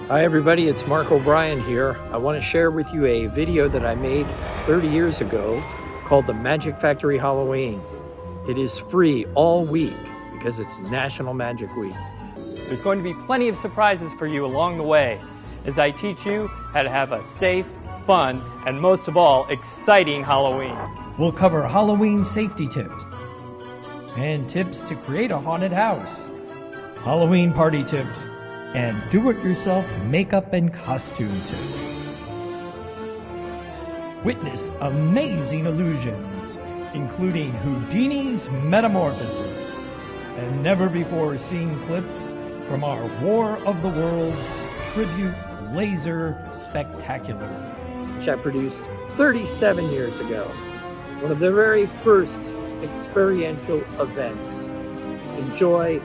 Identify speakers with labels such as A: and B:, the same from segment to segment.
A: Hi everybody, it's Mark O'Brien here. I want to share with you a video that I made 30 years ago called the Magic Factory Halloween. It is free all week because it's National Magic Week.
B: There's going to be plenty of surprises for you along the way as I teach you how to have a safe, fun, and most of all, exciting Halloween.
C: We'll cover Halloween safety tips and tips to create a haunted house, Halloween party tips, and do-it-yourself makeup and costume tips. Witness amazing illusions, including Houdini's metamorphosis, and never-before-seen clips from our War of the Worlds tribute laser spectacular,
A: which I produced 37 years ago. One of the very first experiential events. Enjoy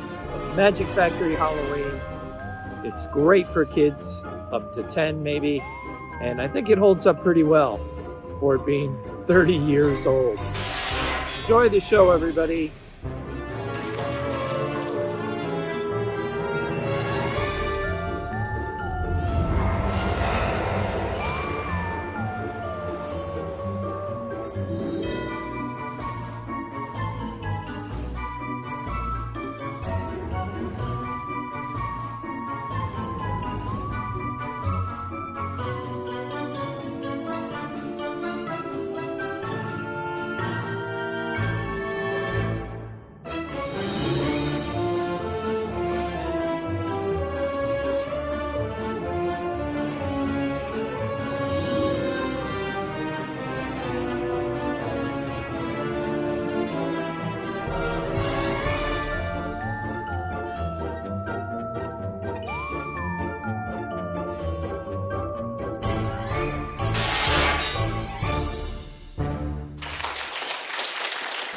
A: Magic Factory Halloween. It's great for kids up to 10 maybe, and I think it holds up pretty well for it being 30 years old. Enjoy the show, everybody.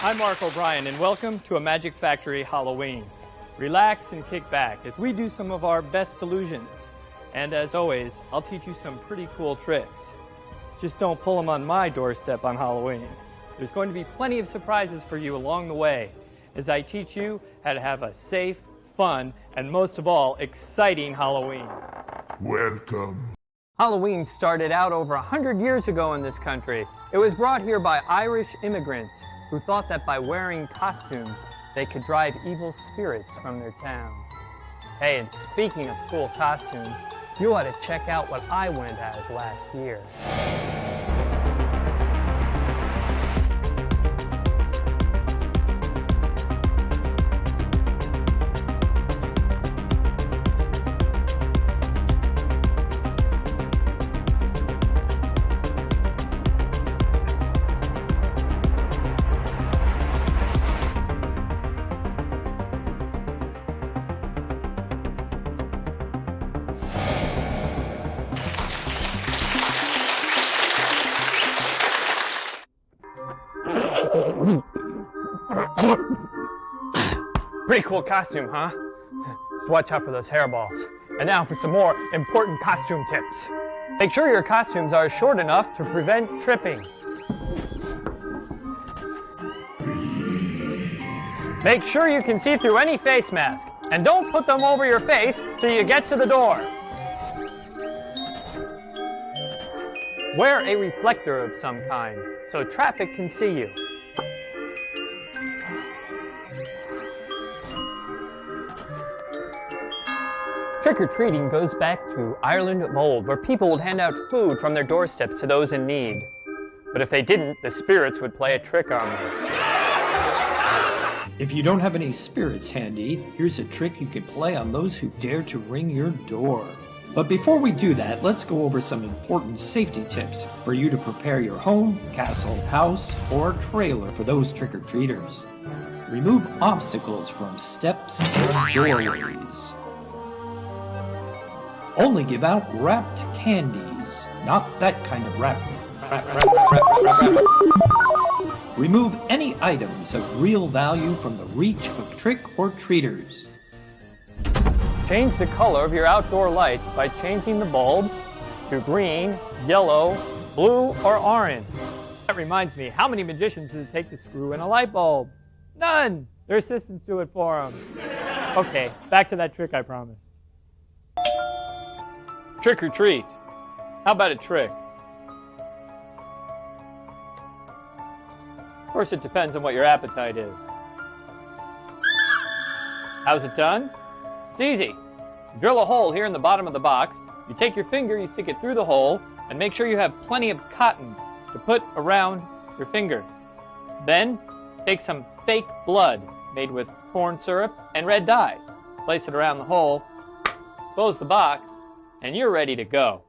B: I'm Mark O'Brien, and welcome to a Magic Factory Halloween. Relax and kick back as we do some of our best illusions. And as always, I'll teach you some pretty cool tricks. Just don't pull them on my doorstep on Halloween. There's going to be plenty of surprises for you along the way as I teach you how to have a safe, fun, and most of all, exciting Halloween.
D: Welcome.
B: Halloween started out over 100 years ago in this country. It was brought here by Irish immigrants who thought that by wearing costumes, they could drive evil spirits from their town. Hey, and speaking of cool costumes, you ought to check out what I went as last year. Pretty cool costume, huh? Just watch out for those hairballs. And now for some more important costume tips. Make sure your costumes are short enough to prevent tripping. Make sure you can see through any face mask, and don't put them over your face till you get to the door. Wear a reflector of some kind so traffic can see you. Trick-or-treating goes back to Ireland of old, where people would hand out food from their doorsteps to those in need. But if they didn't, the spirits would play a trick on them.
C: If you don't have any spirits handy, here's a trick you can play on those who dare to ring your door. But before we do that, let's go over some important safety tips for you to prepare your home, castle, house, or trailer for those trick-or-treaters. Remove obstacles from steps or doorways. Only give out wrapped candies, not that kind of wrap. Remove any items of real value from the reach of trick-or-treaters.
B: Change the color of your outdoor light by changing the bulbs to green, yellow, blue, or orange. That reminds me, how many magicians does it take to screw in a light bulb? None! Their assistants do it for them. Okay, back to that trick I promised. Trick or treat. How about a trick? Of course, it depends on what your appetite is. How's it done? It's easy. You drill a hole here in the bottom of the box. You take your finger, you stick it through the hole, and make sure you have plenty of cotton to put around your finger. Then, take some fake blood made with corn syrup and red dye. Place it around the hole, close the box, and you're ready to go.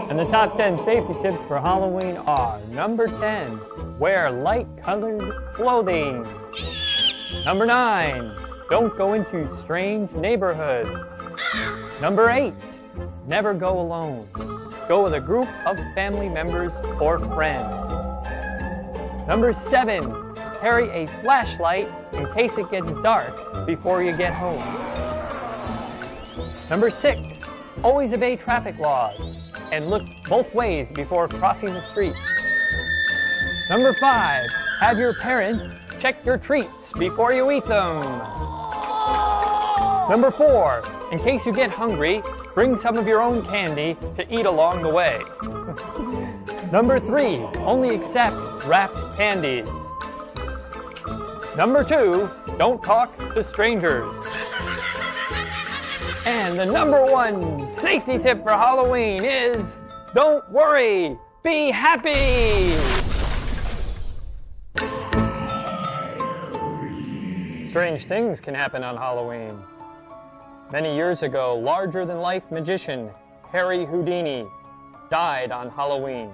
B: And the top 10 safety tips for Halloween are: number 10, wear light-colored clothing. Number 9, don't go into strange neighborhoods. Number 8, never go alone. Go with a group of family members or friends. Number 7, carry a flashlight in case it gets dark before you get home. Number 6, always obey traffic laws and look both ways before crossing the street. Number 5, have your parents check your treats before you eat them. Number 4, in case you get hungry, bring some of your own candy to eat along the way. Number 3, only accept wrapped candies. Number 2, don't talk to strangers. And the number 1 safety tip for Halloween is, don't worry, be happy! Strange things can happen on Halloween. Many years ago, larger-than-life magician Harry Houdini died on Halloween.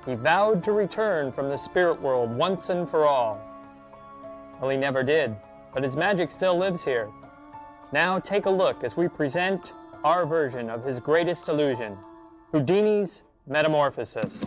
B: He vowed to return from the spirit world once and for all. Well, he never did, but his magic still lives here. Now take a look as we present our version of his greatest illusion, Houdini's Metamorphosis.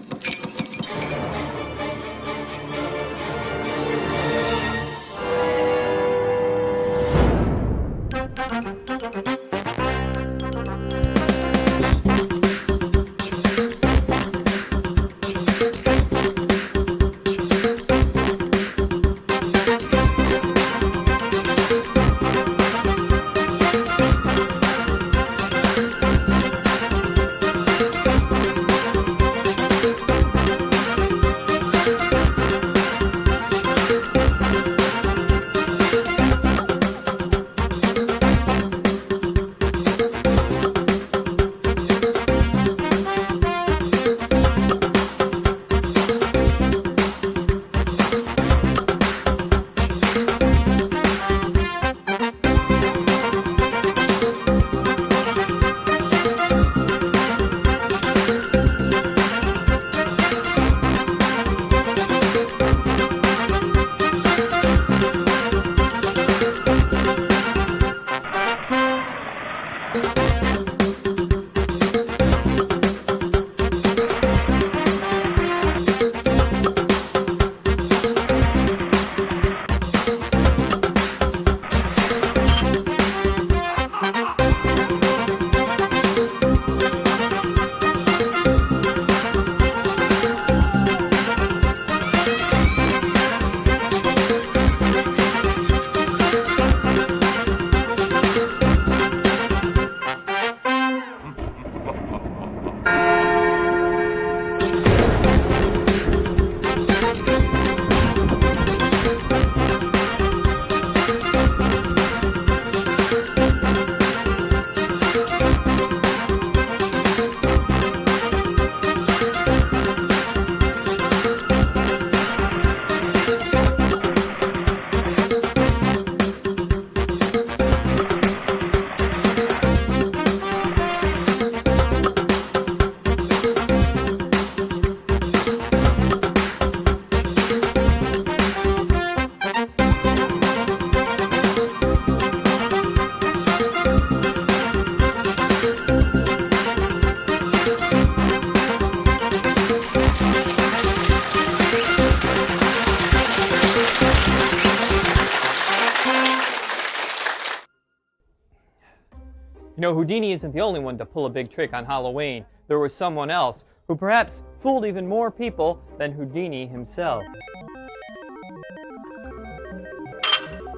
B: You know, Houdini isn't the only one to pull a big trick on Halloween. There was someone else who perhaps fooled even more people than Houdini himself.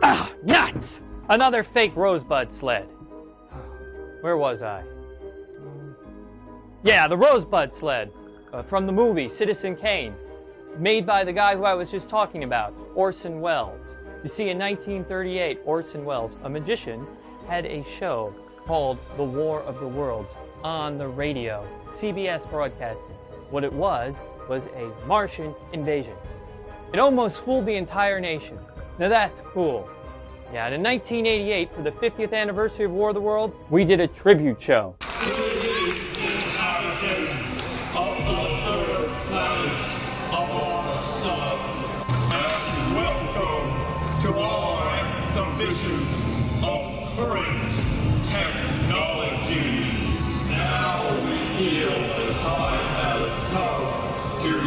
B: Ah, nuts! Another fake rosebud sled. Where was I? Yeah, the Rosebud sled from the movie Citizen Kane, made by the guy who I was just talking about, Orson Welles. You see, in 1938, Orson Welles, a magician, had a show called The War of the Worlds on the radio, CBS broadcasting. What it was a Martian invasion. It almost fooled the entire nation. Now that's cool. Yeah, and in 1988, for the 50th anniversary of War of the Worlds, we did a tribute show.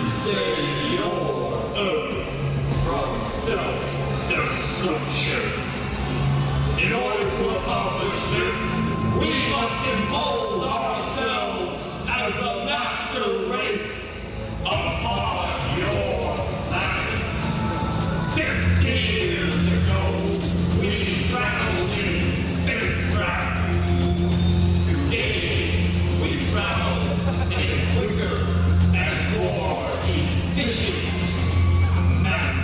E: Save your Earth from self-destruction. In order to accomplish this, we must impose ourselves as the master race upon your planet. 50 years ago, we traveled in spacecraft. Today, we travel in a quicker and more efficient manner.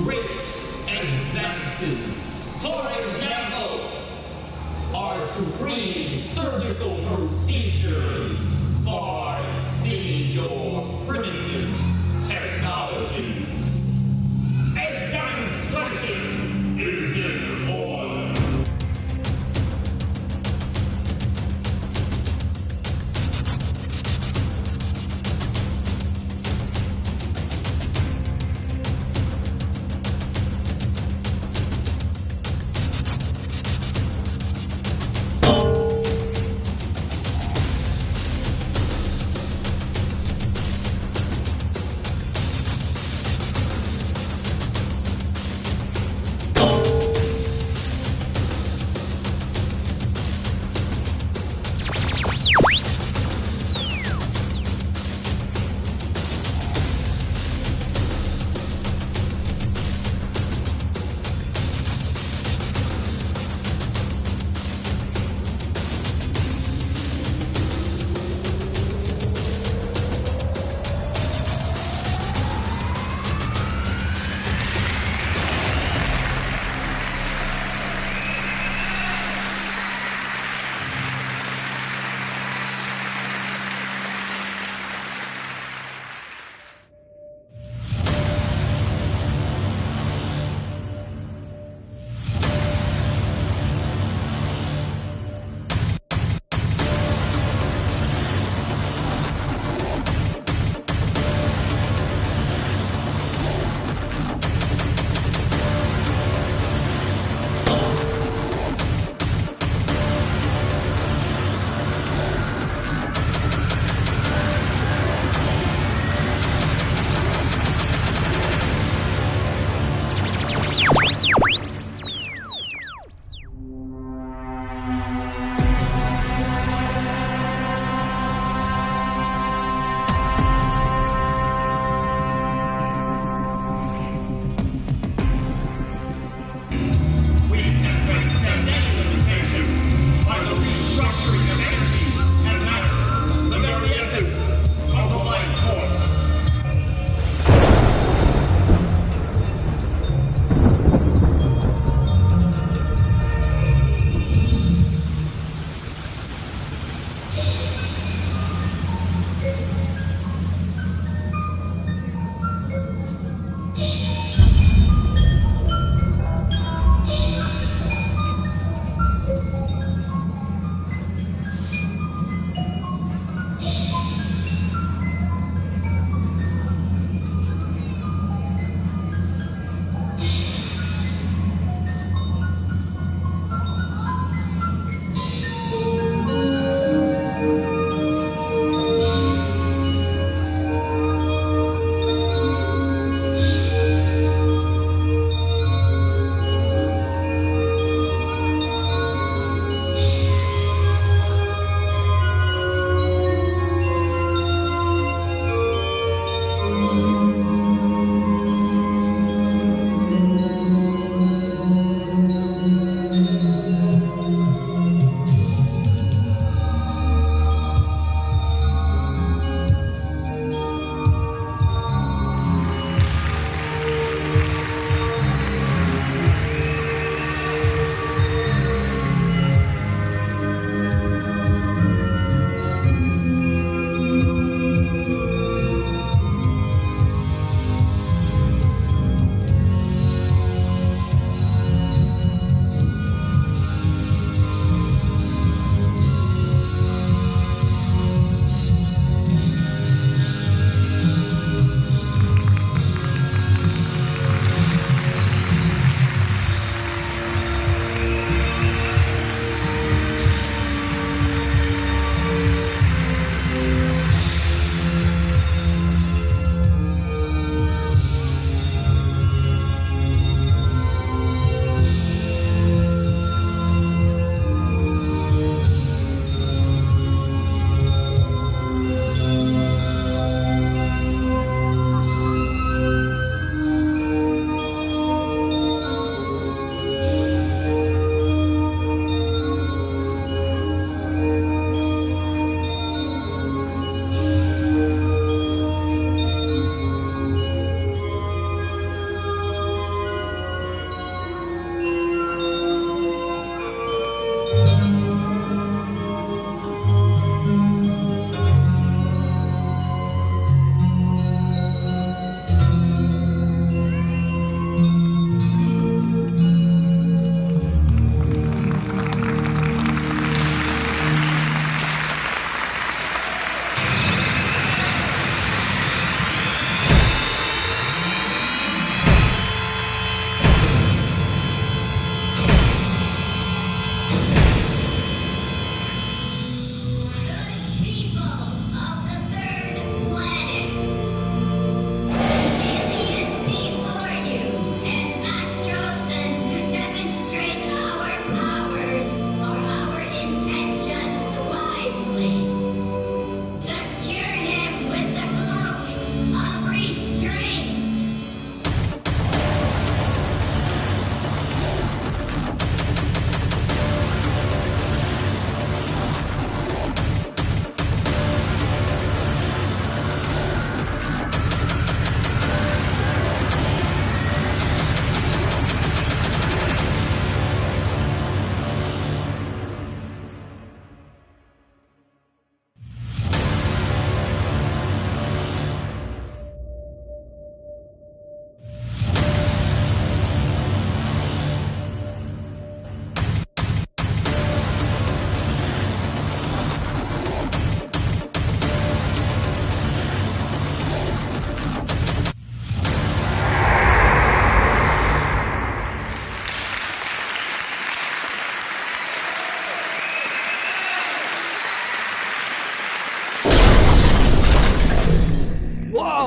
E: Great advances. For example, our supreme surgical procedures far exceed your primitive technologies. A demonstration is in order.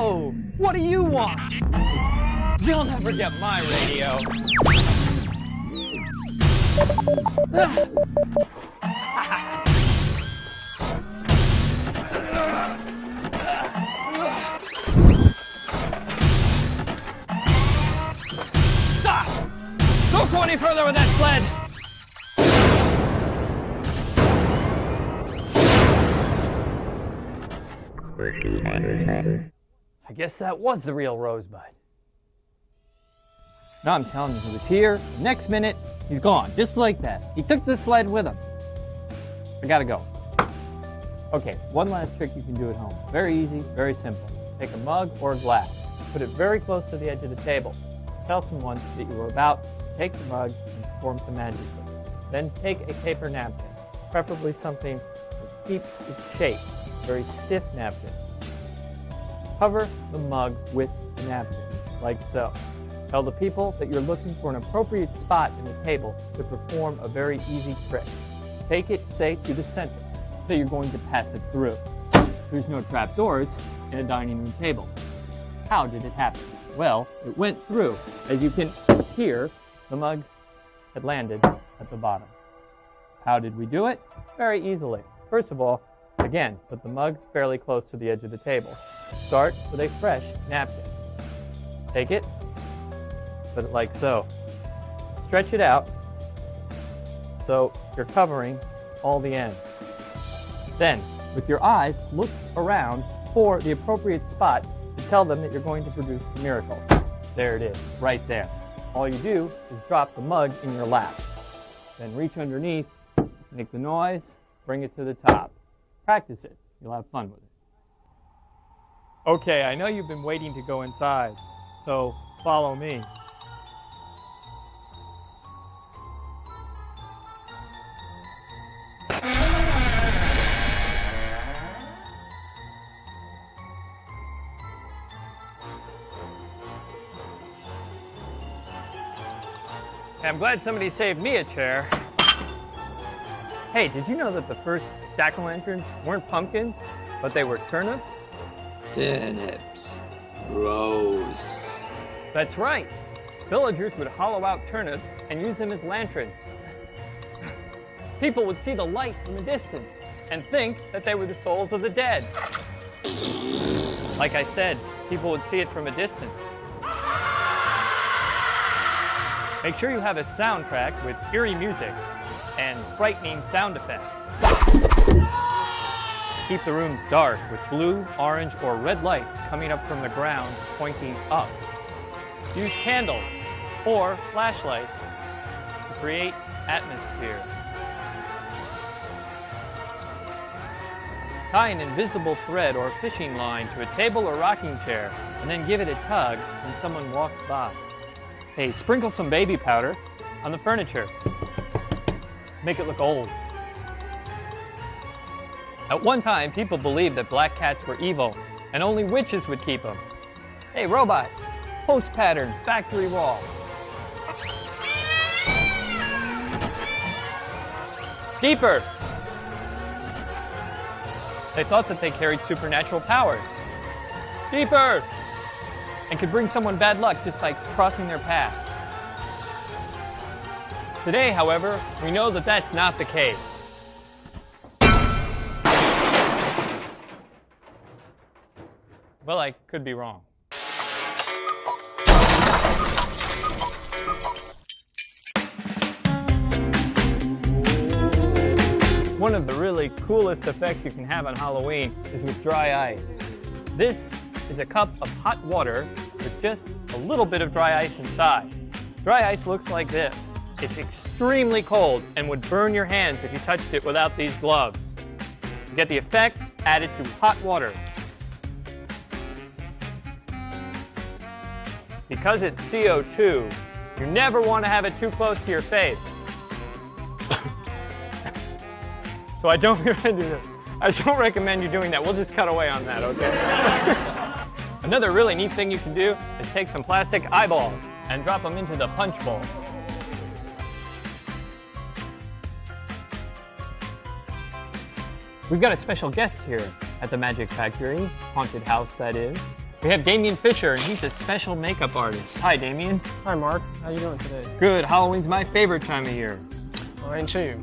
B: Whoa! What do you want? You'll never get my radio. Stop! Don't go any further with that sled! I guess that was the real Rosebud. No, I'm telling you, he was here. Next minute, he's gone. Just like that. He took the sled with him. I gotta go. Okay, one last trick you can do at home. Very easy, very simple. Take a mug or a glass. Put it very close to the edge of the table. Tell someone that you were about to take the mug and perform some magic with it. Then take a paper napkin, preferably something that keeps its shape. Very stiff napkin. Cover the mug with the napkin, like so. Tell the people that you're looking for an appropriate spot in the table to perform a very easy trick. Take it, say, to the center. Say you're going to pass it through. There's no trapdoors in a dining room table. How did it happen? Well, it went through. As you can hear, the mug had landed at the bottom. How did we do it? Very easily. First of all, again, put the mug fairly close to the edge of the table. Start with a fresh napkin. Take it, put it like so. Stretch it out so you're covering all the ends. Then, with your eyes, look around for the appropriate spot to tell them that you're going to produce the miracle. There it is, right there. All you do is drop the mug in your lap. Then reach underneath, make the noise, bring it to the top. Practice it. You'll have fun with it. Okay, I know you've been waiting to go inside, so follow me. I'm glad somebody saved me a chair. Hey, did you know that the first jack-o'-lanterns weren't pumpkins, but they were turnips?
C: Turnips. Gross.
B: That's right. Villagers would hollow out turnips and use them as lanterns. People would see the light from a distance and think that they were the souls of the dead. Like I said, people would see it from a distance. Make sure you have a soundtrack with eerie music and frightening sound effects. Keep the rooms dark with blue, orange, or red lights coming up from the ground pointing up. Use candles or flashlights to create atmosphere. Tie an invisible thread or fishing line to a table or rocking chair and then give it a tug when someone walks by. Hey, sprinkle some baby powder on the furniture. Make it look old. At one time, people believed that black cats were evil and only witches would keep them. Hey, robot, post pattern, factory wall. Deeper. They thought that they carried supernatural powers. Deeper. And could bring someone bad luck just by crossing their path. Today, however, we know that that's not the case. Well, I could be wrong. One of the really coolest effects you can have on Halloween is with dry ice. This is a cup of hot water with just a little bit of dry ice inside. Dry ice looks like this. It's extremely cold and would burn your hands if you touched it without these gloves. To get the effect, add it to hot water. Because it's CO2, you never want to have it too close to your face. So I don't recommend you doing that. We'll just cut away on that, okay? Another really neat thing you can do is take some plastic eyeballs and drop them into the punch bowl. We've got a special guest here at the Magic Factory, haunted house that is. We have Damien Fisher, and he's a special makeup artist. Hi, Damien.
F: Hi, Mark. How you doing today?
B: Good. Halloween's my favorite time of year.
F: Mine too.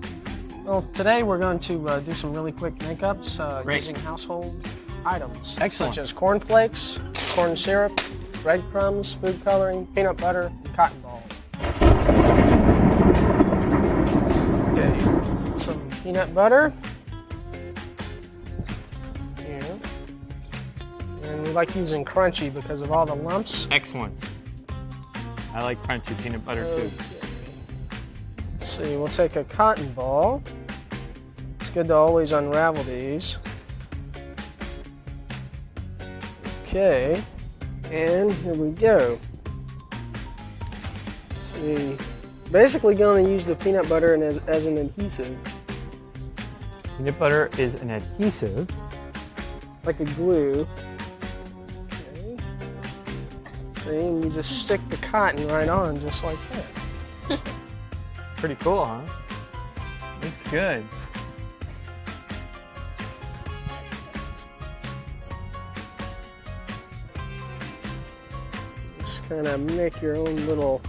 F: Well, today we're going to do some really quick makeups
B: Great.
F: using household items.
B: Excellent.
F: Such as cornflakes, corn syrup, breadcrumbs, food coloring, peanut butter, and cotton balls. Okay, some peanut butter. Here. And we like using crunchy because of all the lumps.
B: Excellent. I like crunchy peanut butter too.
F: Let's see, we'll take a cotton ball. It's good to always unravel these. Okay, and here we go. Let's see, basically going to use the peanut butter as an adhesive,
B: Peanut butter is an adhesive.
F: like a glue. Okay. See, and you just stick the cotton right on just like that.
B: Pretty cool, huh? Looks good.
F: Just kind of make your own little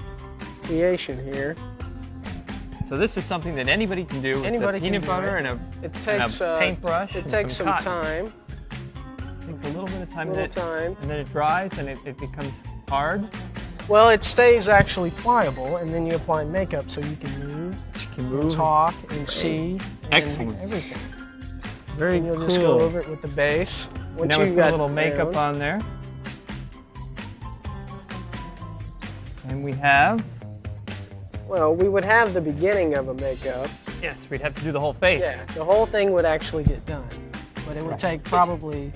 F: creation here.
B: So this is something that anybody can do with
F: Anybody
B: the
F: can
B: peanut
F: do
B: butter
F: it.
B: and
F: It takes
B: a paintbrush.
F: It
B: and
F: takes some
B: cotton.
F: time.
B: It takes a little bit of time,
F: Little
B: and then it dries and it becomes hard.
F: Well, it stays actually pliable, and then you apply makeup so you can move, and talk, and see, and
B: Excellent.
F: everything.
B: Very
F: And you'll
B: cool.
F: just go over it with the base. Once
B: Now we
F: you
B: put a
F: got
B: little makeup
F: down,
B: on there. And we have,
F: Well, we would have the beginning of a makeup.
B: yes, we'd have to do the whole face.
F: Yeah, the whole thing would actually get done, but it would take probably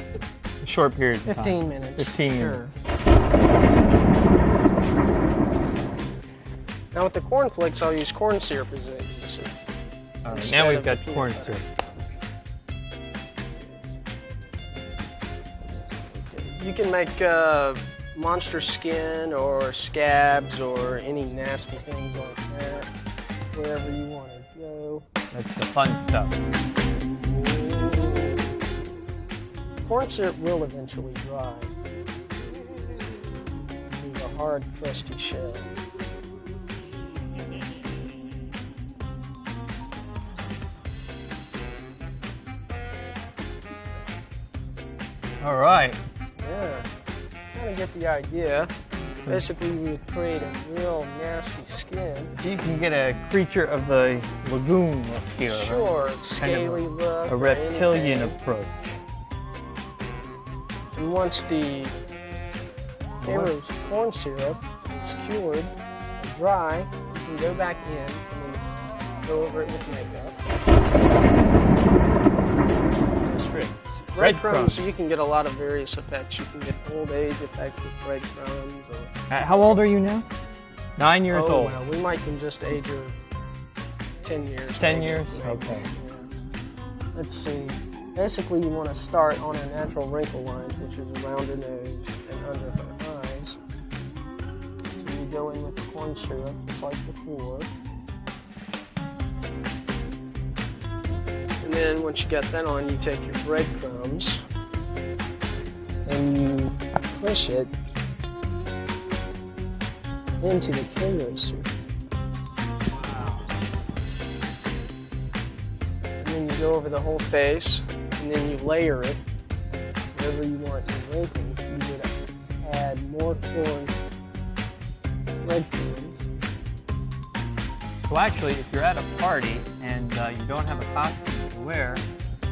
B: A short period of
F: 15
B: time.
F: minutes.
B: 15
F: Sure.
B: minutes.
F: Now with the cornflakes, I'll use corn syrup as an adhesive.
B: All right,
F: instead
B: now we've
F: of
B: got
F: the peanut
B: corn
F: butter.
B: syrup.
F: You can make monster skin or scabs or any nasty things like that, wherever you want to go.
B: That's the fun stuff.
F: Corn syrup will eventually dry. Leave a hard, crusty shell.
B: All right.
F: Yeah, kind of get the idea. Basically, we would create a real nasty skin.
B: So you can get a creature of the lagoon look here.
F: Sure,
B: Kind of
F: scaly look.
B: a
F: or
B: reptilian
F: anything.
B: approach.
F: And once the Cameron's corn syrup is cured and dry, you can go back in and then go over it with makeup.
B: Tricks.
F: Breadcrumbs, you can get a lot of various effects. You can get old age effects with breadcrumbs. Or,
B: How old are you now? 9 years
F: oh,
B: old.
F: well, we might can just age her 10 years.
B: 10
F: maybe.
B: years?
F: Maybe.
B: Okay.
F: Yeah. Let's see. Basically, you want to start on her natural wrinkle lines, which is around her nose and under her eyes. So you go in with the corn syrup, just like before. And then once you got that on, you take your breadcrumbs and you push it into the kangaroo soup. And then you go over the whole face, and then you layer it wherever you want your wrinkles. You would add more corn breadcrumbs.
B: Well, actually, if you're at a party and you don't have a costume to wear,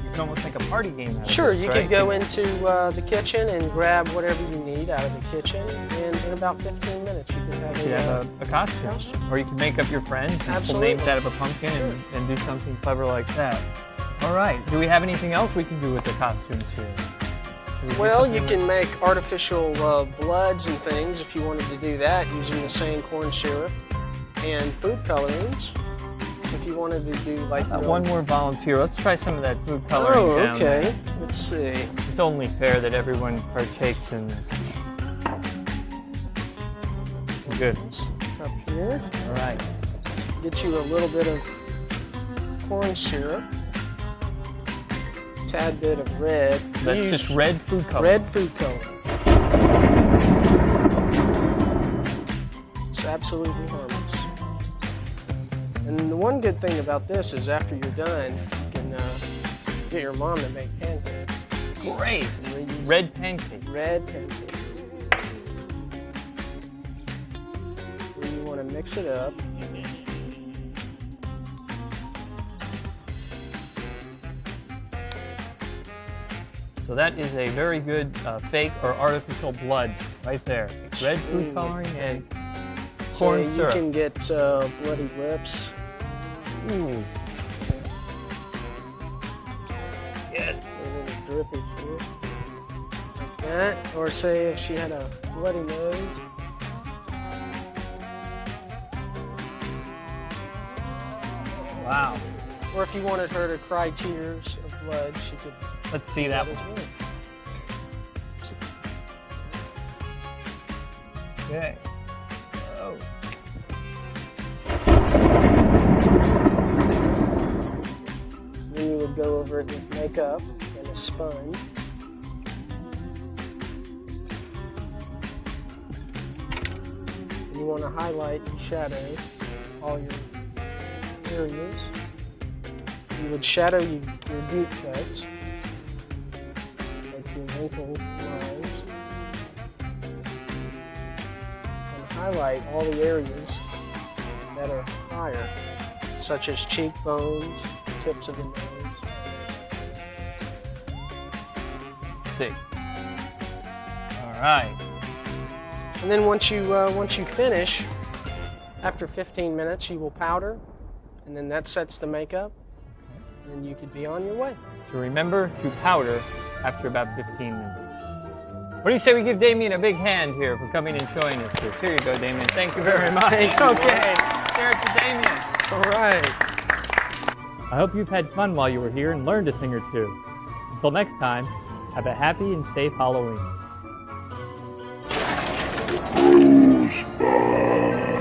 B: you can almost make a party game out of
F: Sure,
B: this,
F: you
B: right?
F: could go into the kitchen and grab whatever you need out of the kitchen, and in about 15 minutes you can have
B: You have a costume.
F: costume.
B: Or you can make up your friends and pull
F: Absolutely.
B: names out of a pumpkin and do something clever like that. All right. Do we have anything else we can do with the costumes here? Should we do
F: Well,
B: something
F: you
B: with-
F: can make artificial bloods and things if you wanted to do that using the same corn syrup, and food colorings if you wanted to do like your
B: one
F: own-
B: more volunteer. Let's try some of that food coloring.
F: Oh,
B: down
F: okay.
B: there.
F: Let's see.
B: It's only fair that everyone partakes in this. Goodness.
F: Up here,
B: All right.
F: get you a little bit of corn syrup, tad bit of red.
B: That's
F: Use
B: just red food coloring.
F: red food color. absolutely harmless. And the one good thing about this is after you're done, you can get your mom to make pancakes.
B: Great. Red pancakes.
F: Red pancakes. So you want to mix it up.
B: So that is a very good fake or artificial blood right there. Red food coloring and corn
F: So
B: syrup.
F: you can get bloody lips.
B: Ooh. Yes.
F: A little drippy too. Like that. Or say if she had a bloody nose.
B: Wow.
F: Or if you wanted her to cry tears of blood, she could.
B: Let's see that
F: as
B: one.
F: well.
B: Okay. Oh.
F: Then you would go over it with makeup and a sponge. And you want to highlight and shadow all your areas. You would shadow your deep cuts, like your wrinkle lines, and highlight all the areas that are higher, such as cheekbones, tips of the nose.
B: See. All right.
F: And then once you finish, after 15 minutes, you will powder, and then that sets the makeup, and you could be on your way.
B: So remember to powder after about 15 minutes. What do you say we give Damien a big hand here for coming and showing us this? Here you go, Damien. Thank you very much. Okay. Share it to Damien.
F: All right.
B: I hope you've had fun while you were here and learned a thing or two. Until next time, have a happy and safe Halloween.
D: Goodbye.